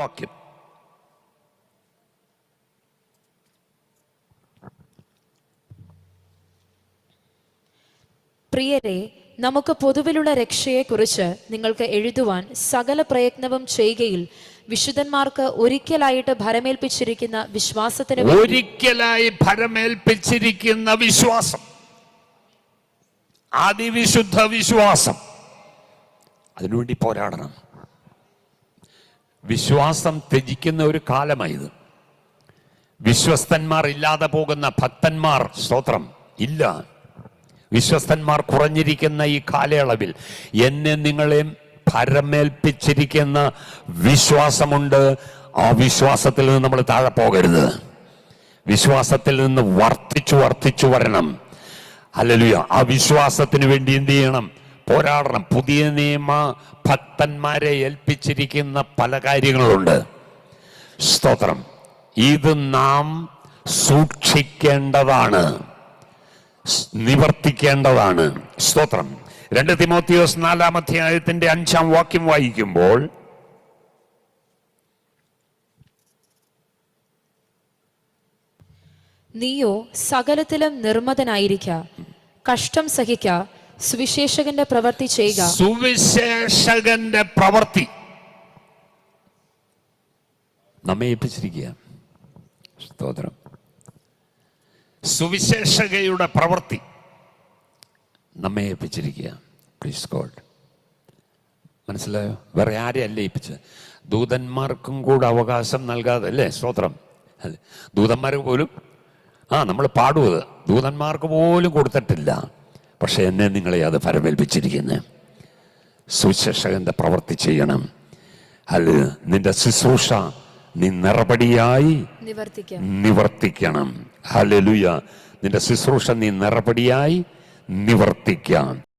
വാക്യം. പ്രിയരെ, നമുക്ക് പൊതുവിലുള്ള രക്ഷയെക്കുറിച്ച് നിങ്ങൾക്ക് എഴുതുവാൻ സകല പ്രയത്നവും ചെയ്യുകയിൽ വിശുദ്ധന്മാർക്ക് ഒരിക്കലായിട്ട് ഭരമേൽപ്പിച്ചിരിക്കുന്ന വിശ്വാസത്തിന് ഒരിക്കലായി ഭരമേൽപ്പിച്ചിരിക്കുന്ന വിശ്വാസം, അതിവിശുദ്ധ വിശ്വാസം, അതിനുവേണ്ടി പോരാടണം. വിശ്വാസം ത്യജിക്കുന്ന ഒരു കാലമായത്. വിശ്വസ്തന്മാർ ഇല്ലാതെ പോകുന്ന ഭക്തന്മാർ സ്തോത്രം ഇല്ല. വിശ്വസ്തന്മാർ കുറഞ്ഞിരിക്കുന്ന ഈ കാലയളവിൽ എന്നെ നിങ്ങളെ ഭരമേൽപ്പിച്ചിരിക്കുന്ന വിശ്വാസമുണ്ട്. ആ വിശ്വാസത്തിൽ നിന്ന് നമ്മൾ താഴെ പോകരുത്. വിശ്വാസത്തിൽ നിന്ന് വർദ്ധിച്ചു വരണം. ഹല്ലേലൂയ. ആ വിശ്വാസത്തിന് വേണ്ടി എന്ത് ചെയ്യണം? പോരാടണം. പുതിയ നിയമ ഭക്തന്മാരെ ഏൽപ്പിച്ചിരിക്കുന്ന പല കാര്യങ്ങളുണ്ട്. സ്തോത്രം. ഇത് നാം സൂക്ഷിക്കേണ്ടതാണ്, നിവർത്തിക്കേണ്ടതാണ്. സ്തോത്രം. 2 തിമോത്തിയോസ് 4-ാം അധ്യായത്തിന്റെ 5-ാം വാക്യം വായിക്കുമ്പോൾ, നീയോ സകലത്തിലും നിർമ്മതനായിരിക്ക, കഷ്ടം സഹിക്ക, സുവിശേഷകന്റെ പ്രവൃത്തി ചെയ്യുക. സുവിശേഷകന്റെ പ്രവൃത്തി നമ്മെ ഏൽപ്പിച്ചിരിക്കുക. സ്തോത്രം. സുവിശേഷകയുടെ പ്രവൃത്തി നമ്മെ ഏൽപ്പിച്ചിരിക്കുക. Please God. മനസ്സിലായോ? വേറെ ആരെയല്ല ഏൽപ്പിച്ചത്. ദൂതന്മാർക്കും കൂടെ അവകാശം നൽകാതെ അല്ലേ? സ്തോത്രം. ദൂതന്മാർക്ക് പോലും നമ്മൾ പാടുന്നത് ദൂതന്മാർക്ക് പോലും കൊടുത്തിട്ടില്ല. പക്ഷെ എന്നെ നിങ്ങളെ അത് ഭരമേൽപ്പിച്ചിരിക്കുന്നത്. സുവിശേഷകന്റെ പ്രവൃത്തി ചെയ്യണം. അല്ല, നിന്റെ ശുശ്രൂഷ നീ നിറപടിയായി നിവർത്തിക്കണം. ഹല്ലേലൂയ. നിന്റെ ശുശ്രൂഷ നീ നിറപടിയായി നിവർത്തിക്കാം.